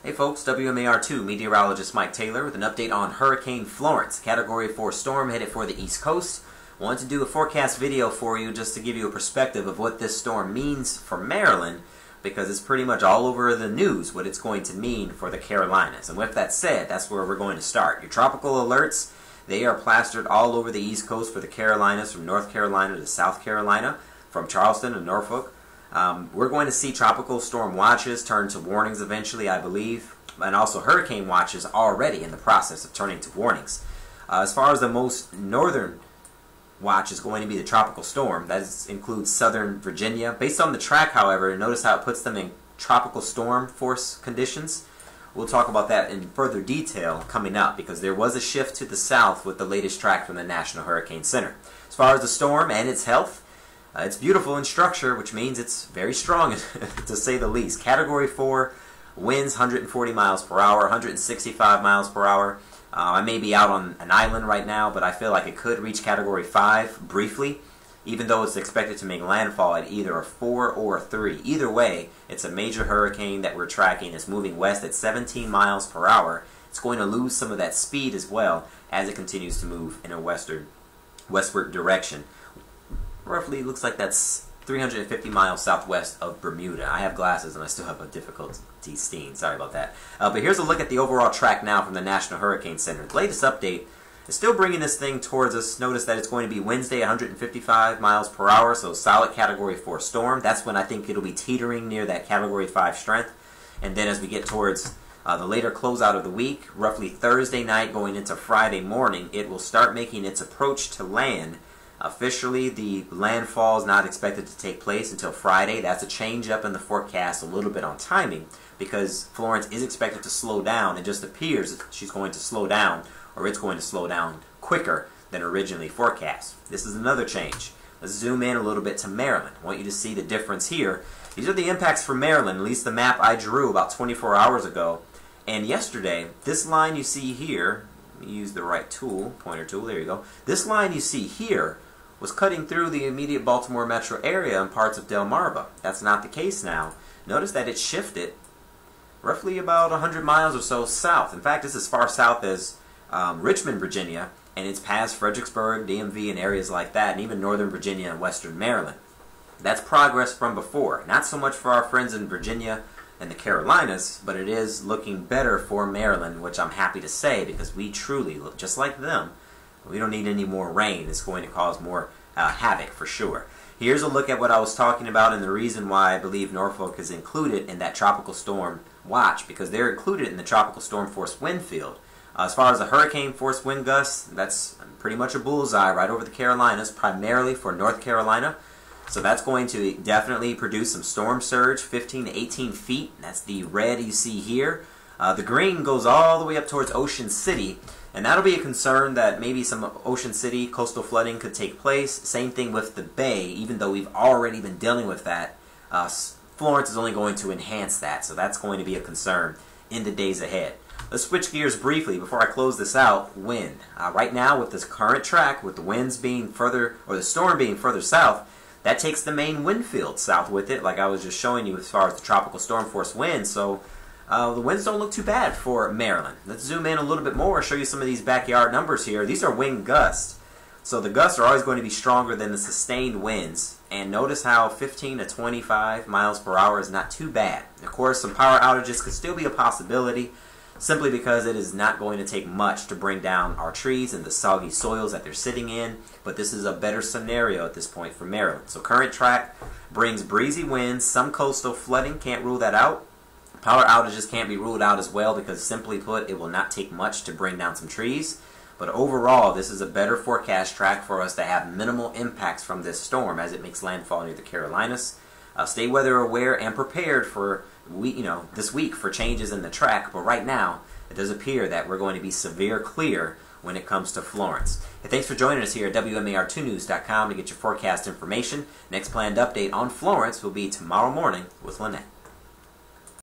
Hey folks, WMAR 2 meteorologist Mike Taylor with an update on Hurricane Florence, Category 4 storm headed for the East Coast. Wanted to do a forecast video for you just to give you a perspective of what this storm means for Maryland, because it's pretty much all over the news what it's going to mean for the Carolinas. And with that said, that's where we're going to start. Your tropical alerts, they are plastered all over the East Coast for the Carolinas, from North Carolina to South Carolina, from Charleston to Norfolk. We're going to see tropical storm watches turn to warnings eventually, I believe, and also hurricane watches already in the process of turning to warnings. As far as the most northern watch is going to be the tropical storm. That includes southern Virginia. Based on the track, however, notice how it puts them in tropical storm force conditions. We'll talk about that in further detail coming up, because there was a shift to the south with the latest track from the National Hurricane Center. As far as the storm and its health, it's beautiful in structure, which means it's very strong to say the least. Category 4 winds 140 miles per hour, 165 miles per hour. I may be out on an island right now, but I feel like it could reach Category 5 briefly, even though it's expected to make landfall at either a 4 or a 3. Either way, it's a major hurricane that we're tracking. It's moving west at 17 miles per hour. It's going to lose some of that speed as well as it continues to move in a westward direction. Roughly, looks like that's 350 miles southwest of Bermuda. I have glasses and I still have a difficulty seeing. Sorry about that. But here's a look at the overall track now from the National Hurricane Center. The latest update is still bringing this thing towards us. Notice that it's going to be Wednesday, 155 miles per hour, so solid Category 4 storm. That's when I think it'll be teetering near that Category 5 strength. And then as we get towards the later closeout of the week, roughly Thursday night going into Friday morning, it will start making its approach to land. Officially, the landfall is not expected to take place until Friday. That's a change up in the forecast a little bit on timing, because Florence is expected to slow down. It just appears that she's going to slow down, or it's going to slow down quicker than originally forecast. This is another change. Let's zoom in a little bit to Maryland. I want you to see the difference here. These are the impacts for Maryland, at least the map I drew about 24 hours ago. And yesterday, this line you see here, let me use the right tool, pointer tool, there you go. This line you see here was cutting through the immediate Baltimore metro area and parts of Delmarva. That's not the case now. Notice that it shifted roughly about 100 miles or so south. In fact, it's as far south as Richmond, Virginia, and it's past Fredericksburg, DMV, and areas like that, and even northern Virginia and western Maryland. That's progress from before. Not so much for our friends in Virginia and the Carolinas, but it is looking better for Maryland, which I'm happy to say, because we truly look just like them. We don't need any more rain. It's going to cause more havoc for sure. Here's a look at what I was talking about and the reason why I believe Norfolk is included in that tropical storm watch, because they're included in the tropical storm force wind field. As far as the hurricane force wind gusts, that's pretty much a bullseye right over the Carolinas, primarily for North Carolina. So that's going to definitely produce some storm surge, 15 to 18 feet. That's the red you see here. The green goes all the way up towards Ocean City. And that'll be a concern that maybe some Ocean City coastal flooding could take place. Same thing with the Bay, even though we've already been dealing with that. Florence is only going to enhance that, so that's going to be a concern in the days ahead. Let's switch gears briefly before I close this out. Wind. Right now, with this current track, with the winds being further, or the storm being further south, that takes the main wind field south with it, like I was just showing you as far as the tropical storm force wind. So the winds don't look too bad for Maryland. Let's zoom in a little bit more, show you some of these backyard numbers here. These are wind gusts. So the gusts are always going to be stronger than the sustained winds. And notice how 15 to 25 miles per hour is not too bad. Of course, some power outages could still be a possibility, simply because it is not going to take much to bring down our trees and the soggy soils that they're sitting in. But this is a better scenario at this point for Maryland. So current track brings breezy winds, some coastal flooding, can't rule that out. Power outages can't be ruled out as well, because simply put, it will not take much to bring down some trees. But overall, this is a better forecast track for us to have minimal impacts from this storm as it makes landfall near the Carolinas. Stay weather aware and prepared for this week for changes in the track. But right now, it does appear that we're going to be severe clear when it comes to Florence. Hey, thanks for joining us here at WMAR2news.com to get your forecast information. Next planned update on Florence will be tomorrow morning with Lynette.